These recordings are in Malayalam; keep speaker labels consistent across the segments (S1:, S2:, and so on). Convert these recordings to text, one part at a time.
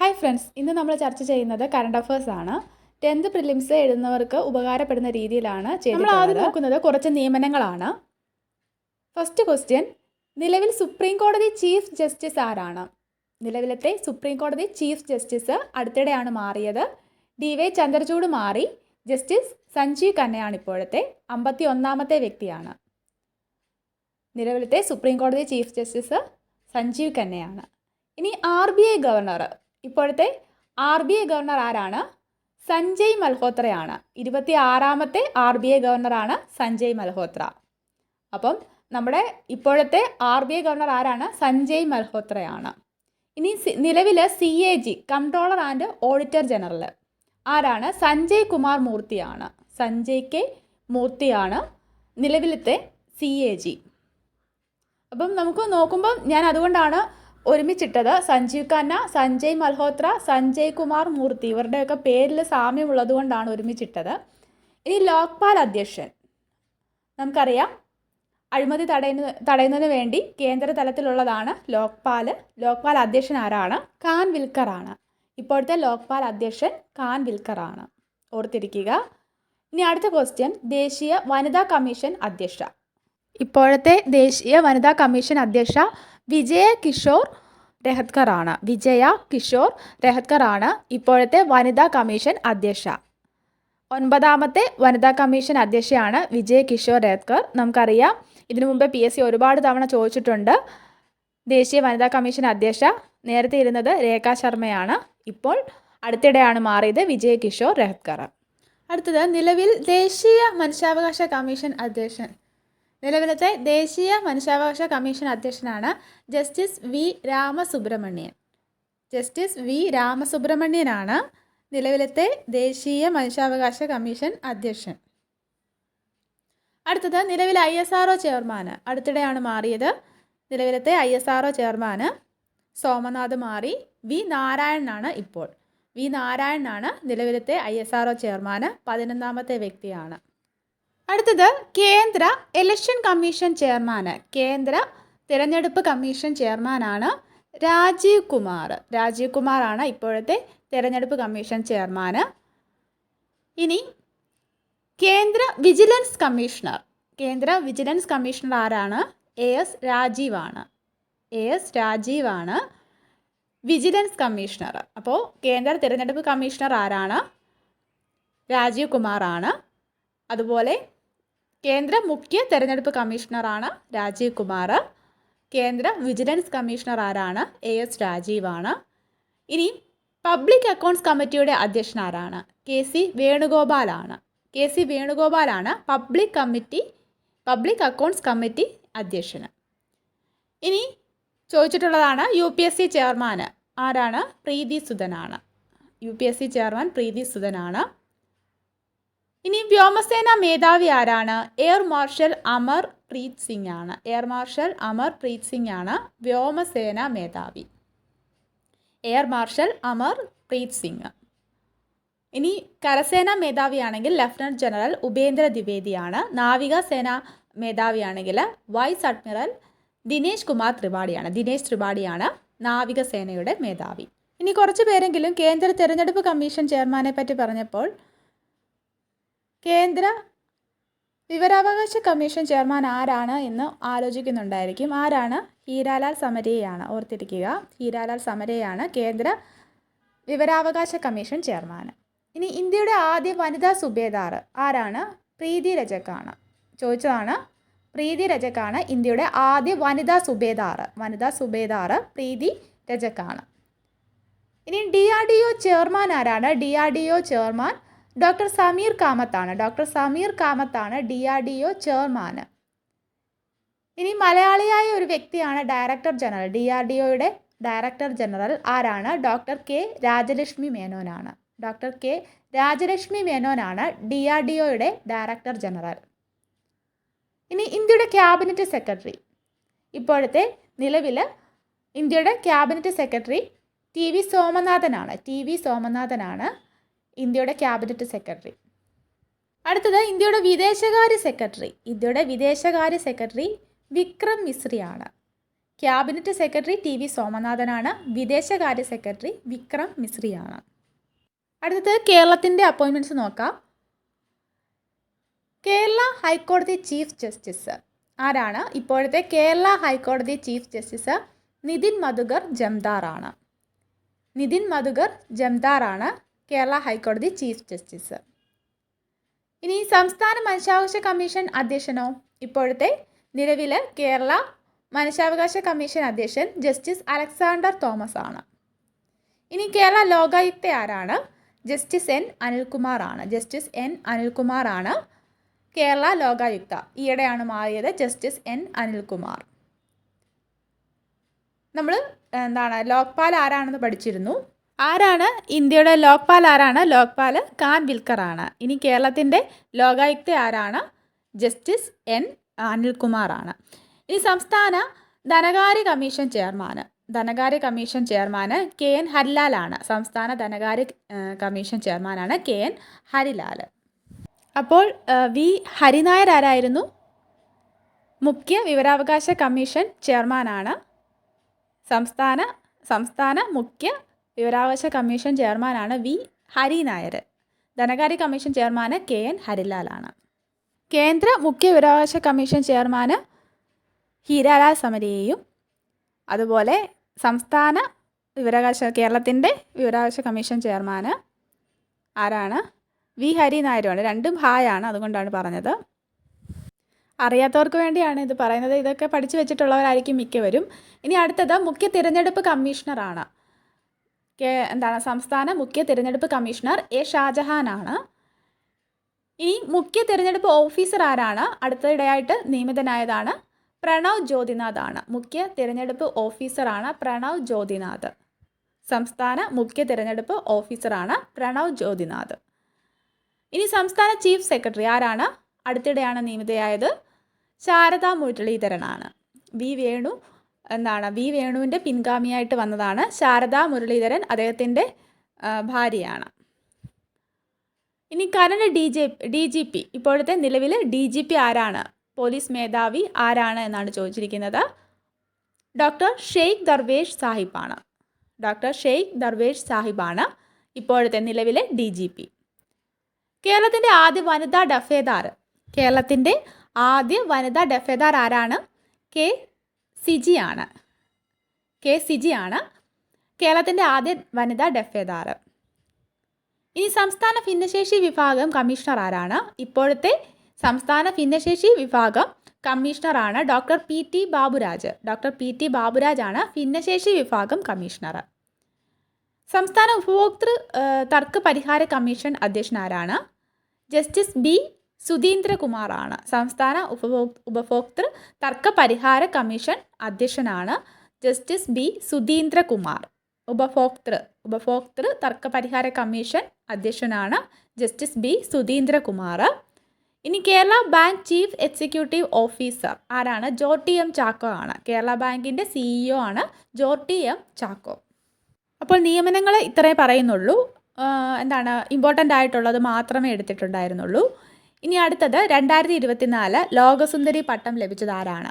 S1: ഹായ് ഫ്രണ്ട്സ്, ഇന്ന് നമ്മൾ ചർച്ച ചെയ്യുന്നത് കറണ്ട് അഫയേഴ്സ് ആണ്. 10th പ്രിലിംസ് എഴുതുന്നവർക്ക് ഉപകാരപ്പെടുന്ന രീതിയിലാണ് നമ്മൾ ആദ്യം നോക്കുന്നത് കുറച്ച് നിയമനങ്ങളാണ്. ഫസ്റ്റ് ക്വസ്റ്റ്യൻ, നിലവിൽ സുപ്രീം കോടതി ചീഫ് ജസ്റ്റിസ് ആരാണ്? നിലവിലത്തെ സുപ്രീം കോടതി ചീഫ് ജസ്റ്റിസ് അടുത്തിടെയാണ് മാറിയത്. DY ചന്ദ്രചൂഡ് മാറി. ജസ്റ്റിസ് സഞ്ജീവ് ഖന്നയാണ് ഇപ്പോഴത്തെ 51ാമത്തെ വ്യക്തിയാണ്. നിലവിലത്തെ സുപ്രീം കോടതി ചീഫ് ജസ്റ്റിസ് സഞ്ജീവ് ഖന്നയാണ്. ഇനി RBI ഗവർണർ, ഇപ്പോഴത്തെ RBI ഗവർണർ ആരാണ്? സഞ്ജയ് മൽഹോത്രയാണ്. 26ാമത്തെ RBI ഗവർണറാണ് സഞ്ജയ് മൽഹോത്ര. അപ്പം നമ്മുടെ ഇപ്പോഴത്തെ RBI ഗവർണർ ആരാണ്? സഞ്ജയ് മൽഹോത്രയാണ്. ഇനി നിലവിൽ CAG comptroller and auditor general ആരാണ്? സഞ്ജയ് കുമാർ മൂർത്തിയാണ്. സഞ്ജയ് കെ മൂർത്തിയാണ് നിലവിലത്തെ CAG. അപ്പം നമുക്ക് നോക്കുമ്പം ഞാൻ അതുകൊണ്ടാണ് ഒരുമിച്ചിട്ടത്. സഞ്ജീവ് ഖന്ന, സഞ്ജയ് മൽഹോത്ര, സഞ്ജയ് കുമാർ മൂർത്തി, ഇവരുടെയൊക്കെ പേരിൽ സാമ്യമുള്ളത് കൊണ്ടാണ് ഒരുമിച്ചിട്ടത്. ഇനി ലോക്പാൽ അധ്യക്ഷൻ, നമുക്കറിയാം അഴിമതി തടയുന്നതിന് വേണ്ടി കേന്ദ്ര തലത്തിലുള്ളതാണ് ലോക്പാൽ. ലോക്പാൽ അധ്യക്ഷൻ ആരാണ്? കാൻവിൽക്കർ ആണ്. ഇപ്പോഴത്തെ ലോക്പാൽ അധ്യക്ഷൻ കാൻവിൽക്കർ ആണ്, ഓർത്തിരിക്കുക. ഇനി അടുത്ത ക്വസ്റ്റ്യൻ, ദേശീയ വനിതാ കമ്മീഷൻ അധ്യക്ഷ. ഇപ്പോഴത്തെ ദേശീയ വനിതാ കമ്മീഷൻ അധ്യക്ഷ വിജയ കിഷോർ രഹത്കർ ആണ്. വിജയ കിഷോർ രഹത്കർ ആണ് ഇപ്പോഴത്തെ വനിതാ കമ്മീഷൻ അധ്യക്ഷ. 9ാമത്തെ വനിതാ കമ്മീഷൻ അധ്യക്ഷയാണ് വിജയ് കിഷോർ രഹത്കർ. നമുക്കറിയാം ഇതിനു മുമ്പ് PSC ഒരുപാട് തവണ ചോദിച്ചിട്ടുണ്ട്. ദേശീയ വനിതാ കമ്മീഷൻ അധ്യക്ഷ നേരത്തെ ഇരുന്നത് രേഖ ശർമ്മയാണ്. ഇപ്പോൾ അടുത്തിടെയാണ് മാറിയത് വിജയ് കിഷോർ രഹത്കർ. അടുത്തത്, നിലവിൽ ദേശീയ മനുഷ്യാവകാശ കമ്മീഷൻ അധ്യക്ഷൻ. നിലവിലത്തെ ദേശീയ മനുഷ്യാവകാശ കമ്മീഷൻ അധ്യക്ഷനാണ് justice V Ramasubramanian. Justice V രാമസുബ്രഹ്മണ്യനാണ് നിലവിലത്തെ ദേശീയ മനുഷ്യാവകാശ കമ്മീഷൻ അധ്യക്ഷൻ. അടുത്തത്, നിലവിൽ ISRO ചെയർമാൻ അടുത്തിടെയാണ് മാറിയത്. നിലവിലത്തെ ISRO ചെയർമാൻ സോമനാഥ് മാറി. V നാരായണനാണ് ഇപ്പോൾ. V നാരായണനാണ് നിലവിലത്തെ ISRO ചെയർമാൻ. 11ാമത്തെ വ്യക്തിയാണ്. അടുത്തത്, കേന്ദ്ര ഇലക്ഷൻ കമ്മീഷൻ ചെയർമാൻ, കേന്ദ്ര തിരഞ്ഞെടുപ്പ് കമ്മീഷൻ ചെയർമാനാണ് രാജീവ് കുമാർ. രാജീവ് കുമാറാണ് ഇപ്പോഴത്തെ തിരഞ്ഞെടുപ്പ് കമ്മീഷൻ ചെയർമാൻ. ഇനി കേന്ദ്ര വിജിലൻസ് കമ്മീഷണർ. കേന്ദ്ര വിജിലൻസ് കമ്മീഷണർ ആരാണ്? AS രാജീവ് ആണ്. AS രാജീവ് ആണ് വിജിലൻസ് കമ്മീഷണർ. അപ്പോൾ കേന്ദ്ര തിരഞ്ഞെടുപ്പ് കമ്മീഷണർ ആരാണ്? രാജീവ് കുമാറാണ്. അതുപോലെ കേന്ദ്ര മുഖ്യ തെരഞ്ഞെടുപ്പ് കമ്മീഷണറാണ് രാജീവ് കുമാർ. കേന്ദ്ര വിജിലൻസ് കമ്മീഷണർ ആരാണ്? AS രാജീവ് ആണ്. ഇനി പബ്ലിക് അക്കൗണ്ട്സ് കമ്മിറ്റിയുടെ അധ്യക്ഷൻ ആരാണ്? KC വേണുഗോപാലാണ്. KC വേണുഗോപാലാണ് പബ്ലിക് അക്കൗണ്ട്സ് കമ്മിറ്റി അധ്യക്ഷന്. ഇനി ചോദിച്ചിട്ടുള്ളതാണ് UPSC ചെയർമാൻ ആരാണ്? പ്രീതി സുധനാണ്. UPSC ചെയർമാൻ പ്രീതി സുധനാണ്. ഇനി വ്യോമസേന മേധാവി ആരാണ്? എയർ മാർഷൽ അമർപ്രീത് സിംഗ് ആണ്. എയർ മാർഷൽ അമർപ്രീത് സിംഗ് ആണ് വ്യോമസേന മേധാവി. Air marshal Amarpreet Singh. ഇനി കരസേന മേധാവിയാണെങ്കിൽ ലഫ്റ്റനന്റ് ജനറൽ ഉപേന്ദ്ര ദ്വിവേദിയാണ്. നാവികസേന മേധാവിയാണെങ്കിൽ വൈസ് അഡ്മിറൽ ദിനേശ് കുമാർ ത്രിപാഠിയാണ്. ദിനേശ് ത്രിപാഠിയാണ് നാവികസേനയുടെ മേധാവി. ഇനി കുറച്ച് പേരെങ്കിലും കേന്ദ്ര തിരഞ്ഞെടുപ്പ് കമ്മീഷൻ ചെയർമാനെ പറ്റി പറഞ്ഞപ്പോൾ കേന്ദ്ര വിവരാവകാശ കമ്മീഷൻ ചെയർമാൻ ആരാണ് എന്ന് ആലോചിക്കുന്നുണ്ടായിരിക്കും. ആരാണ്? ഹീരാലാൽ സമരയാണ്. ഓർത്തിരിക്കുക, ഹീരാലാൽ സമരയാണ് കേന്ദ്ര വിവരാവകാശ കമ്മീഷൻ ചെയർമാൻ. ഇനി ഇന്ത്യയുടെ ആദ്യ വനിതാ സുബേദാർ ആരാണ്? പ്രീതി രജക്കാണ്. ചോദിച്ചതാണ്. പ്രീതി രജക്കാണ് ഇന്ത്യയുടെ ആദ്യ വനിതാ സുബേദാർ പ്രീതി രജക്കാണ്. ഇനി DRDO ചെയർമാൻ ആരാണ്? DRDO ചെയർമാൻ ഡോക്ടർ സമീർ കാമത്താണ്. ഡോക്ടർ സമീർ കാമത്താണ് DRDO ചെയർമാൻ. ഇനി മലയാളിയായ ഒരു വ്യക്തിയാണ് ഡയറക്ടർ ജനറൽ. DRDOയുടെ ഡയറക്ടർ ജനറൽ ആരാണ്? ഡോക്ടർ K രാജലക്ഷ്മി മേനോനാണ്. ഡോക്ടർ K രാജലക്ഷ്മി മേനോനാണ് DRDOയുടെ ഡയറക്ടർ ജനറൽ. ഇനി ഇന്ത്യയുടെ ക്യാബിനറ്റ് സെക്രട്ടറി. ഇപ്പോഴത്തെ നിലവിൽ ഇന്ത്യയുടെ ക്യാബിനറ്റ് സെക്രട്ടറി TV സോമനാഥനാണ് ഇന്ത്യയുടെ ക്യാബിനറ്റ് സെക്രട്ടറി. അടുത്തത്, ഇന്ത്യയുടെ വിദേശകാര്യ സെക്രട്ടറി വിക്രം മിശ്രിയാണ്. ക്യാബിനറ്റ് സെക്രട്ടറി ടി വി സോമനാഥനാണ്. വിദേശകാര്യ സെക്രട്ടറി വിക്രം മിശ്രിയാണ്. അടുത്തത് കേരളത്തിൻ്റെ അപ്പോയിൻമെൻറ്റ്സ് നോക്കാം. കേരള ഹൈക്കോടതി ചീഫ് ജസ്റ്റിസ് ആരാണ്? ഇപ്പോഴത്തെ കേരള ഹൈക്കോടതി ചീഫ് ജസ്റ്റിസ് നിതിൻ മധുകർ ജംദാറാണ്. നിതിൻ മധുകർ ജംദാറാണ് കേരള ഹൈക്കോടതി ചീഫ് ജസ്റ്റിസ്. ഇനി സംസ്ഥാന മനുഷ്യാവകാശ കമ്മീഷൻ അധ്യക്ഷനോ? ഇപ്പോഴത്തെ നിലവിൽ കേരള മനുഷ്യാവകാശ കമ്മീഷൻ അധ്യക്ഷൻ ജസ്റ്റിസ് അലക്സാണ്ടർ തോമസ് ആണ്. ഇനി കേരള ലോകായുക്ത ആരാണ്? ജസ്റ്റിസ് എൻ അനിൽകുമാർ ആണ്. ജസ്റ്റിസ് എൻ അനിൽകുമാർ ആണ് കേരള ലോകായുക്ത. ഈയിടെയാണ് മാറിയത് ജസ്റ്റിസ് എൻ അനിൽകുമാർ. നമ്മൾ ലോക്പാൽ ആരാണെന്ന് പഠിച്ചിരുന്നു. ആരാണ് ഇന്ത്യയുടെ ലോക്പാൽ? ആരാണ് ലോക്പാൽ? കാൻവിൽക്കർ ആണ്. ഇനി കേരളത്തിൻ്റെ ലോകായുക്ത ആരാണ്? ജസ്റ്റിസ് എൻ അനിൽകുമാർ ആണ്. ഇനി സംസ്ഥാന ധനകാര്യ കമ്മീഷൻ ചെയർമാൻ കെ എൻ ഹരിലാലാണ്. സംസ്ഥാന ധനകാര്യ കമ്മീഷൻ ചെയർമാനാണ് കെ എൻ ഹരിലാൽ. അപ്പോൾ വി ഹരിനായർ ആരായിരുന്നു? മുഖ്യ വിവരാവകാശ കമ്മീഷൻ ചെയർമാനാണ്. സംസ്ഥാന മുഖ്യ വിവരാവകാശ കമ്മീഷൻ ചെയർമാനാണ് വി ഹരിനായർ. ധനകാര്യ കമ്മീഷൻ ചെയർമാൻ കെ എൻ ഹരിലാലാണ്. കേന്ദ്ര മുഖ്യ വിവരാവകാശ കമ്മീഷൻ ചെയർമാൻ ഹീരാലാൽ സമരിയെയും അതുപോലെ സംസ്ഥാന കേരളത്തിൻ്റെ വിവരാവകാശ കമ്മീഷൻ ചെയർമാൻ ആരാണ്? വി ഹരിനായരുമാണ്. രണ്ടും ഹായാണ്, അതുകൊണ്ടാണ് പറഞ്ഞത്. അറിയാത്തവർക്ക് വേണ്ടിയാണ് ഇത് പറയുന്നത്. ഇതൊക്കെ പഠിച്ചു വെച്ചിട്ടുള്ളവരായിരിക്കും മിക്കവരും. ഇനി അടുത്തത് മുഖ്യ തിരഞ്ഞെടുപ്പ് കമ്മീഷണറാണ്. സംസ്ഥാന മുഖ്യ തിരഞ്ഞെടുപ്പ് കമ്മീഷണർ എ ഷാജഹാനാണ്. ഈ മുഖ്യ തിരഞ്ഞെടുപ്പ് ഓഫീസർ ആരാണ്? അടുത്തിടെയായിട്ട് നിയമിതനായതാണ് പ്രണവ് ജ്യോതിനാഥ് ആണ്. മുഖ്യ തിരഞ്ഞെടുപ്പ് ഓഫീസറാണ് പ്രണവ് ജ്യോതിനാഥ്. സംസ്ഥാന മുഖ്യ തിരഞ്ഞെടുപ്പ് ഓഫീസറാണ് പ്രണവ് ജ്യോതിനാഥ്. ഇനി സംസ്ഥാന ചീഫ് സെക്രട്ടറി ആരാണ്? അടുത്തിടെയാണ് നിയമിതയായത് ശാരദാ മുരളീധരനാണ്. വി വേണുവിൻ്റെ പിൻഗാമിയായിട്ട് വന്നതാണ് ശാരദാ മുരളീധരൻ. അദ്ദേഹത്തിൻ്റെ ഭാര്യയാണ്. ഇനി കരണ്ട് ഡി ജി പി, ഇപ്പോഴത്തെ നിലവിൽ ഡി ജി പി ആരാണ്? പോലീസ് മേധാവി ആരാണ് എന്നാണ് ചോദിച്ചിരിക്കുന്നത്. ഡോക്ടർ ഷെയ്ഖ് ദർവേഷ് സാഹിബാണ്. ഡോക്ടർ ഷെയ്ഖ് ദർവേഷ് സാഹിബാണ് ഇപ്പോഴത്തെ നിലവിലെ ഡി ജി പി. കേരളത്തിൻ്റെ ആദ്യ വനിതാ ഡഫേദാർ ആരാണ്? കെ സിജിയാണ്. കേരളത്തിൻ്റെ ആദ്യ വനിതാ ഡഫേദാർ. ഇനി സംസ്ഥാന ഭിന്നശേഷി വിഭാഗം കമ്മീഷണർ ആരാണ്? ഇപ്പോഴത്തെ സംസ്ഥാന ഭിന്നശേഷി വിഭാഗം കമ്മീഷണറാണ് doctor P T Baburaj. Doctor P T ബാബുരാജാണ് ഭിന്നശേഷി വിഭാഗം കമ്മീഷണർ. സംസ്ഥാന ഉപഭോക്തൃ തർക്ക പരിഹാര കമ്മീഷൻ അധ്യക്ഷൻ ആരാണ്? ജസ്റ്റിസ് ബി സുധീന്ദ്രകുമാറാണ്. സംസ്ഥാന ഉപഭോക്തൃ തർക്ക പരിഹാര കമ്മീഷൻ അധ്യക്ഷനാണ് ജസ്റ്റിസ് ബി സുധീന്ദ്രകുമാർ. ഉപഭോക്തൃ തർക്ക പരിഹാര കമ്മീഷൻ അധ്യക്ഷനാണ് ജസ്റ്റിസ് ബി സുധീന്ദ്രകുമാർ. ഇനി Kerala bank chief executive officer ആരാണ്? ജോർട്ടി എം ചാക്കോ ആണ്. കേരള ബാങ്കിൻ്റെ CEO ആണ് ജോർട്ടി എം ചാക്കോ. അപ്പോൾ നിയമനങ്ങൾ ഇത്രേ പറയുന്നുള്ളൂ. ഇമ്പോർട്ടൻ്റ് ആയിട്ടുള്ളത് മാത്രമേ എടുത്തിട്ടുണ്ടായിരുന്നുള്ളൂ. ഇനി അടുത്തത് 2024 ലോകസുന്ദരി പട്ടം ലഭിച്ചത് ആരാണ്?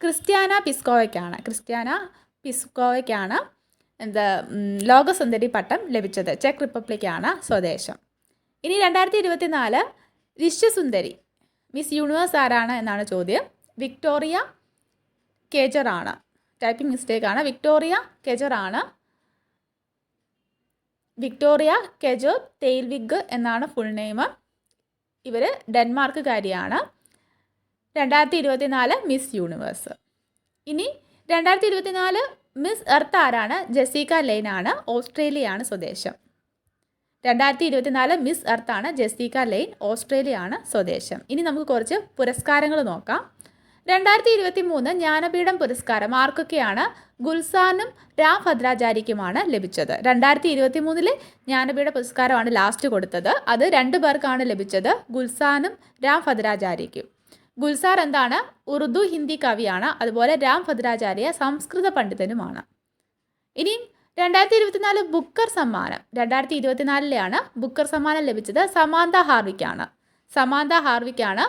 S1: ക്രിസ്ത്യാന പിസ്കോവയ്ക്കാണ് ലോകസുന്ദരി പട്ടം ലഭിച്ചത്. ചെക്ക് റിപ്പബ്ലിക്കാണ് സ്വദേശം. ഇനി 2024 വിശ്വസുന്ദരി മിസ് യൂണിവേഴ്സ് ആരാണ് എന്നാണ് ചോദ്യം. വിക്ടോറിയ കേജർ ആണ്. ടൈപ്പിംഗ് മിസ്റ്റേക്ക് ആണ്. വിക്ടോറിയ കെജർ തെയിൽവിഗ് എന്നാണ് ഫുൾ നെയിം. ഇവർ ഡെൻമാർക്കുകാരിയാണ്. 2024 മിസ് യൂണിവേഴ്സ്. ഇനി 2024 മിസ് എർത്ത് ആരാണ്? ജെസിക്ക ലെയ്ൻ ആണ്. ഓസ്ട്രേലിയയാണ് സ്വദേശം. 2024 മിസ് എർത്താണ് ജെസിക്ക ലെയ്ൻ. ഓസ്ട്രേലിയയാണ് സ്വദേശം. ഇനി നമുക്ക് കുറച്ച് പുരസ്കാരങ്ങൾ നോക്കാം. 2023 ജ്ഞാനപീഠം പുരസ്കാരം ആർക്കൊക്കെയാണ്? ഗുൽസാനും രാം ഭദ്രാചാര്യയ്ക്കുമാണ് ലഭിച്ചത്. 2023 ജ്ഞാനപീഠ പുരസ്കാരമാണ് ലാസ്റ്റ് കൊടുത്തത്. അത് 2 പേർക്കാണ് ലഭിച്ചത്, ഗുൽസാനും രാം ഭദ്രാചാര്യയ്ക്കും. ഗുൽസാർ ഉറുദു ഹിന്ദി കവിയാണ്. അതുപോലെ രാം ഭദ്രാചാര്യ സംസ്കൃത പണ്ഡിതനുമാണ്. ഇനി 2024 ബുക്കർ സമ്മാനം 2024 ബുക്കർ സമ്മാനം ലഭിച്ചത് സമാന്ത ഹാർവിക്കാണ്.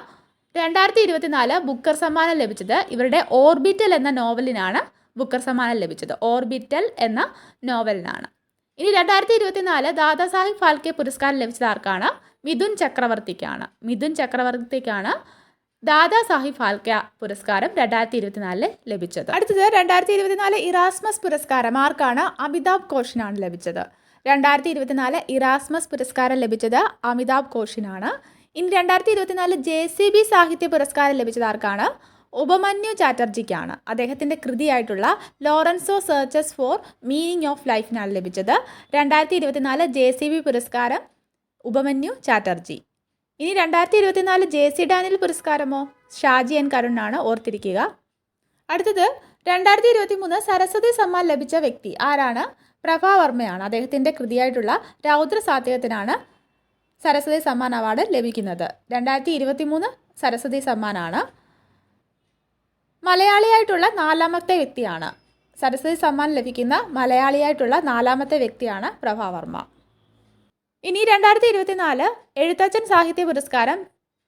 S1: 2024 ബുക്കർ സമ്മാനം ലഭിച്ചത് ഇവരുടെ ഓർബിറ്റൽ എന്ന നോവലിനാണ് ബുക്കർ സമ്മാനം ലഭിച്ചത്. ഓർബിറ്റൽ എന്ന നോവലിനാണ്. ഇനി 2024 ദാദാസാഹിബ് ഫാൽക്കെ പുരസ്കാരം ലഭിച്ചത് ആർക്കാണ്? മിഥുൻ ചക്രവർത്തിക്കാണ് ദാദാസാഹിബ് ഫാൽക്കെ പുരസ്കാരം 2024 ലഭിച്ചത്. അടുത്തത് 2024 ഇറാസ്മസ് പുരസ്കാരം ആർക്കാണ്? അമിതാഭ് ഘോഷിനാണ് ലഭിച്ചത്. 2024 ഇറാസ്മസ് പുരസ്കാരം ലഭിച്ചത് അമിതാഭ് ഘോഷിനാണ്. ഇനി 2024 JCB സാഹിത്യ പുരസ്കാരം ലഭിച്ചത് ആർക്കാണ്? ഉപമന്യു ചാറ്റർജിക്കാണ്. അദ്ദേഹത്തിൻ്റെ കൃതിയായിട്ടുള്ള Lorenzo searches for meaning of ലൈഫിനാണ് ലഭിച്ചത്. 2024 JCB പുരസ്കാരം ഉപമന്യു ചാറ്റർജി. ഇനി 2024 JC ഡാനിയൽ പുരസ്കാരമോ? ഷാജി എൻ കരുണാണ്, ഓർത്തിരിക്കുക. അടുത്തത് 2023 സരസ്വതി സമ്മാൻ ലഭിച്ച വ്യക്തി ആരാണ്? പ്രഭാവർമ്മയാണ്. അദ്ദേഹത്തിൻ്റെ കൃതിയായിട്ടുള്ള രൗദ്ര സാത്വികത്തിനാണ് സരസ്വതി സമ്മാൻ അവാർഡ് ലഭിക്കുന്നത്. 2023 സരസ്വതി സമ്മാനാണ്. മലയാളിയായിട്ടുള്ള 4ാമത്തെ വ്യക്തിയാണ്. സരസ്വതി സമ്മാൻ ലഭിക്കുന്ന മലയാളിയായിട്ടുള്ള 4ാമത്തെ വ്യക്തിയാണ് പ്രഭാവർമ്മ. ഇനി 2024 എഴുത്തച്ഛൻ സാഹിത്യ പുരസ്കാരം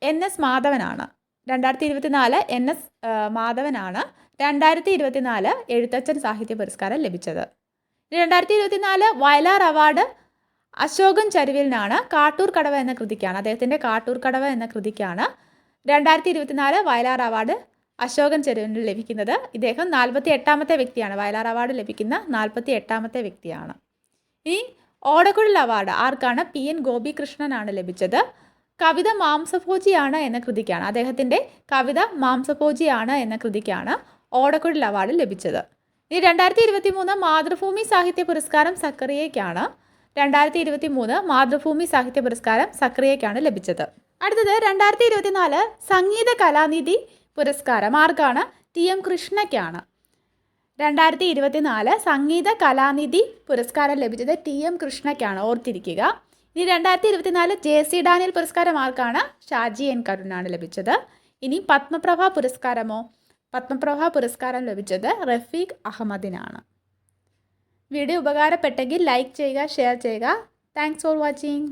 S1: NS മാധവനാണ്. 2024 NS മാധവനാണ് 2024 എഴുത്തച്ഛൻ സാഹിത്യ പുരസ്കാരം ലഭിച്ചത്. 2024 വയലാർ അവാർഡ് അശോകൻ ചരുവിലിനാണ്. കാട്ടൂർ കടവ് എന്ന കൃതിക്കാണ്. അദ്ദേഹത്തിൻ്റെ കാട്ടൂർ കടവ് എന്ന കൃതിക്കാണ് 2024 വയലാർ അവാർഡ് അശോകൻ ചരുവിന് ലഭിക്കുന്നത്. ഇദ്ദേഹം 48ാമത്തെ വ്യക്തിയാണ്. വയലാർ അവാർഡ് ലഭിക്കുന്ന 48ാമത്തെ വ്യക്തിയാണ്. ഇനി ഓടക്കുഴൽ അവാർഡ് ആർക്കാണ്? PN ഗോപികൃഷ്ണനാണ് ലഭിച്ചത്. കവിത മാംസഭോജിയാണ് എന്ന കൃതിക്കാണ്. അദ്ദേഹത്തിൻ്റെ കവിത മാംസഭോജിയാണ് എന്ന കൃതിക്കാണ് ഓടക്കുഴൽ അവാർഡ് ലഭിച്ചത്. ഇനി 2023 മാതൃഭൂമി സാഹിത്യ പുരസ്കാരം സക്കറിയയ്ക്കാണ്. 2023 മാതൃഭൂമി സാഹിത്യ പുരസ്കാരം സക്കറിയയ്ക്കാണ് ലഭിച്ചത്. അടുത്തത് 2024 സംഗീത കലാനിധി പുരസ്കാരം ആർക്കാണ്? TM കൃഷ്ണയ്ക്കാണ്. 2024 സംഗീത കലാനിധി പുരസ്കാരം ലഭിച്ചത് TM കൃഷ്ണയ്ക്കാണ്, ഓർത്തിരിക്കുക. ഇനി 2024 JC ഡാനിയൽ പുരസ്കാരം ആർക്കാണ്? ഷാജി എൻ കരുണാണ് ലഭിച്ചത്. ഇനി പത്മപ്രഭ പുരസ്കാരമോ? പത്മപ്രഭ പുരസ്കാരം ലഭിച്ചത് റഫീഖ് അഹമ്മദിനാണ്. വീഡിയോ ഉപകാരപ്പെട്ടെങ്കിൽ ലൈക്ക് ചെയ്യുക, ഷെയർ ചെയ്യുക. Thanks for watching.